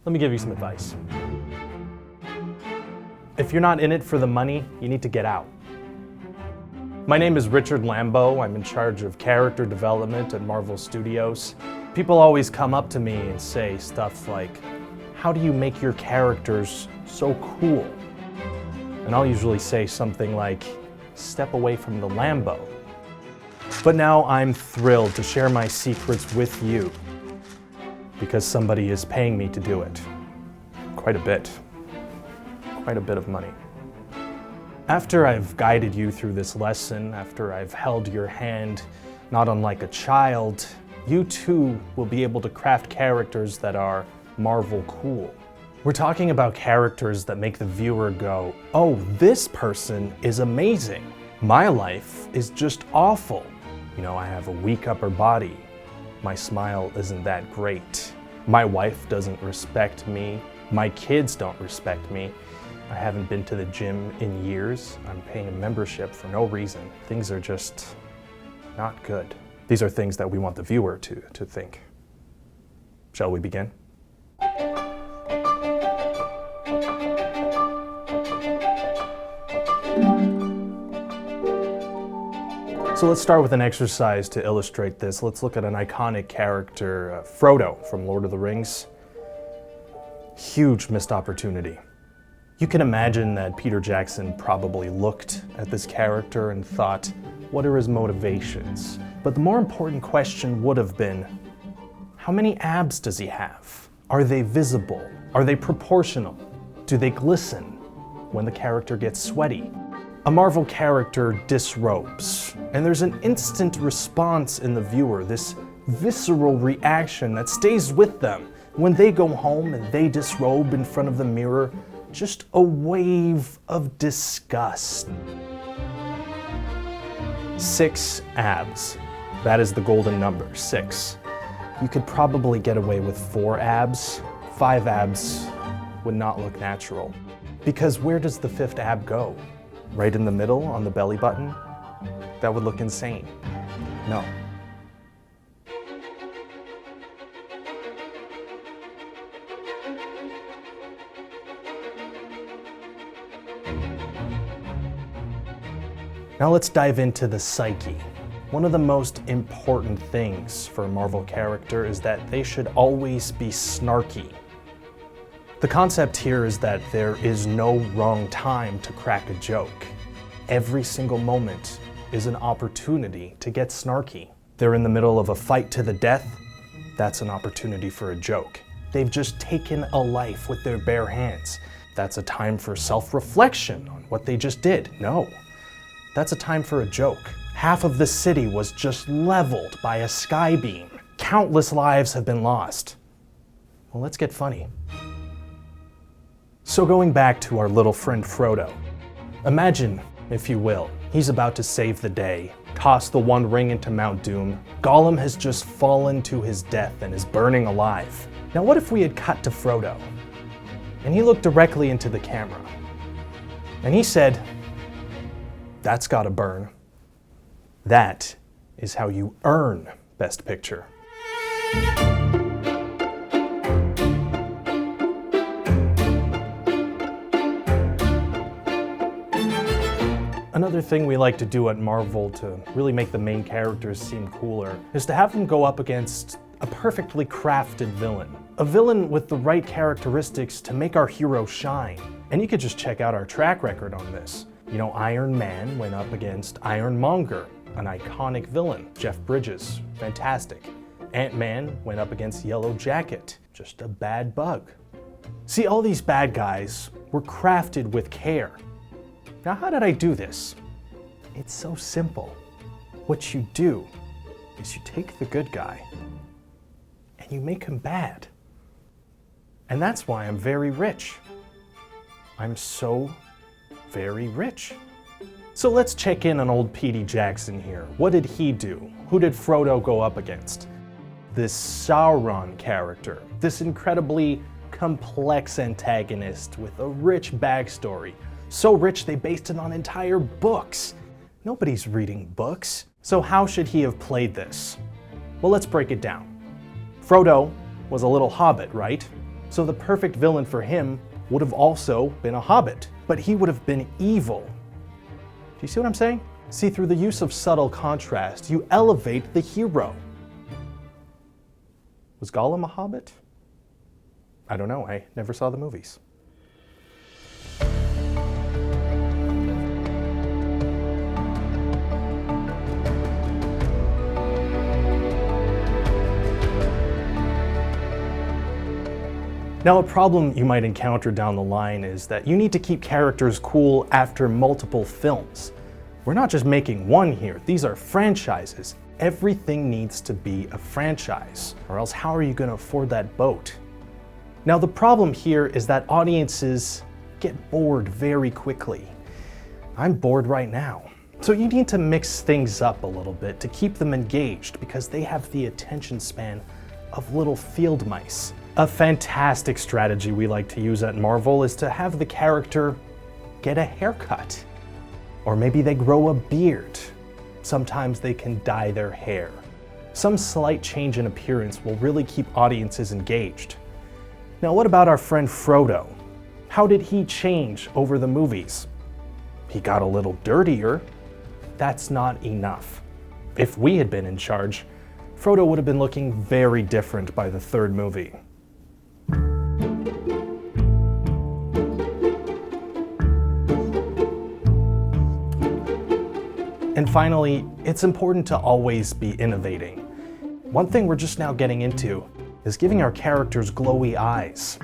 Let me give you some advice. If you're not in it for the money, you need to get out. My name is Richard Lambo. I'm in charge of character development at Marvel Studios. People always come up to me and say stuff like, how do you make your characters so cool? And I'll usually say something like, step away from the Lambo. But now I'm thrilled to share my secrets with you because somebody is paying me to do it. Quite a bit of money. After I've guided you through this lesson, after I've held your hand, not unlike a child, you too will be able to craft characters that are Marvel cool. We're talking about characters that make the viewer go, oh, this person is amazing. My life is just awful. You know, I have a weak upper body. My smile isn't that great. My wife doesn't respect me. My kids don't respect me. I haven't been to the gym in years. I'm paying a membership for no reason. Things are just not good. These are things that we want the viewer to think. Shall we begin? So let's start with an exercise to illustrate this. Let's look at an iconic character, Frodo from Lord of the Rings. Huge missed opportunity. You can imagine that Peter Jackson probably looked at this character and thought, what are his motivations? But the more important question would have been, how many abs does he have? Are they visible? Are they proportional? Do they glisten when the character gets sweaty? A Marvel character disrobes, and there's an instant response in the viewer, this visceral reaction that stays with them when they go home and they disrobe in front of the mirror. Just a wave of disgust. 6 abs. That is the golden number, 6. You could probably get away with 4 abs. 5 abs would not look natural. Because where does the 5th ab go? Right in the middle on the belly button? That would look insane. No. Now let's dive into the psyche. One of the most important things for a Marvel character is that they should always be snarky. The concept here is that there is no wrong time to crack a joke. Every single moment is an opportunity to get snarky. They're in the middle of a fight to the death. That's an opportunity for a joke. They've just taken a life with their bare hands. That's a time for self-reflection on what they just did. No. That's a time for a joke. Half of the city was just leveled by a sky beam. Countless lives have been lost. Well, let's get funny. So going back to our little friend Frodo, imagine, if you will, he's about to save the day, toss the One Ring into Mount Doom. Gollum has just fallen to his death and is burning alive. Now what if we had cut to Frodo, and he looked directly into the camera, and he said, that's gotta burn. That is how you earn Best Picture. Another thing we like to do at Marvel to really make the main characters seem cooler is to have them go up against a perfectly crafted villain. A villain with the right characteristics to make our hero shine. And you could just check out our track record on this. You know, Iron Man went up against Ironmonger, an iconic villain. Jeff Bridges, fantastic. Ant-Man went up against Yellow Jacket, just a bad bug. See, all these bad guys were crafted with care. Now, how did I do this? It's so simple. What you do is you take the good guy and you make him bad. And that's why I'm very rich. I'm so very rich. So let's check in on old Petey Jackson here. What did he do? Who did Frodo go up against? This Sauron character, this incredibly complex antagonist with a rich backstory. So rich they based it on entire books. Nobody's reading books. So how should he have played this? Well, let's break it down. Frodo was a little hobbit, right? So the perfect villain for him would have also been a hobbit, but he would have been evil. Do you see what I'm saying? See, through the use of subtle contrast, you elevate the hero. Was Gollum a hobbit? I don't know, I never saw the movies. Now, a problem you might encounter down the line is that you need to keep characters cool after multiple films. We're not just making one here, these are franchises. Everything needs to be a franchise, or else how are you going to afford that boat? Now, the problem here is that audiences get bored very quickly. I'm bored right now. So you need to mix things up a little bit to keep them engaged because they have the attention span of little field mice. A fantastic strategy we like to use at Marvel is to have the character get a haircut. Or maybe they grow a beard. Sometimes they can dye their hair. Some slight change in appearance will really keep audiences engaged. Now, what about our friend Frodo? How did he change over the movies? He got a little dirtier. That's not enough. If we had been in charge, Frodo would have been looking very different by the third movie. And finally, it's important to always be innovating. One thing we're just now getting into is giving our characters glowy eyes.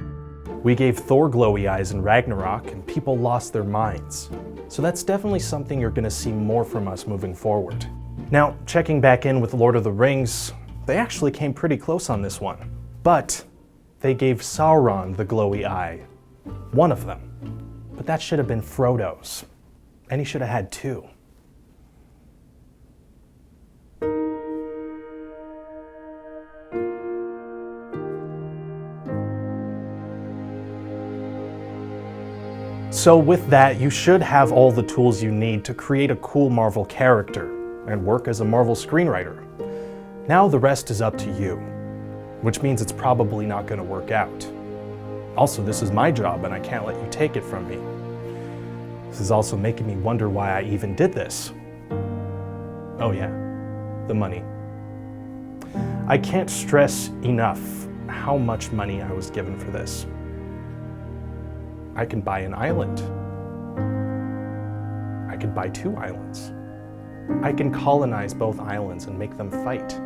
We gave Thor glowy eyes in Ragnarok and people lost their minds. So that's definitely something you're gonna see more from us moving forward. Now, checking back in with Lord of the Rings, they actually came pretty close on this one. But they gave Sauron the glowy eye. One of them. But that should have been Frodo's. And he should have had two. So with that, you should have all the tools you need to create a cool Marvel character and work as a Marvel screenwriter. Now the rest is up to you, which means it's probably not going to work out. Also, this is my job and I can't let you take it from me. This is also making me wonder why I even did this. Oh yeah, the money. I can't stress enough how much money I was given for this. I can buy an island. I could buy 2 islands. I can colonize both islands and make them fight.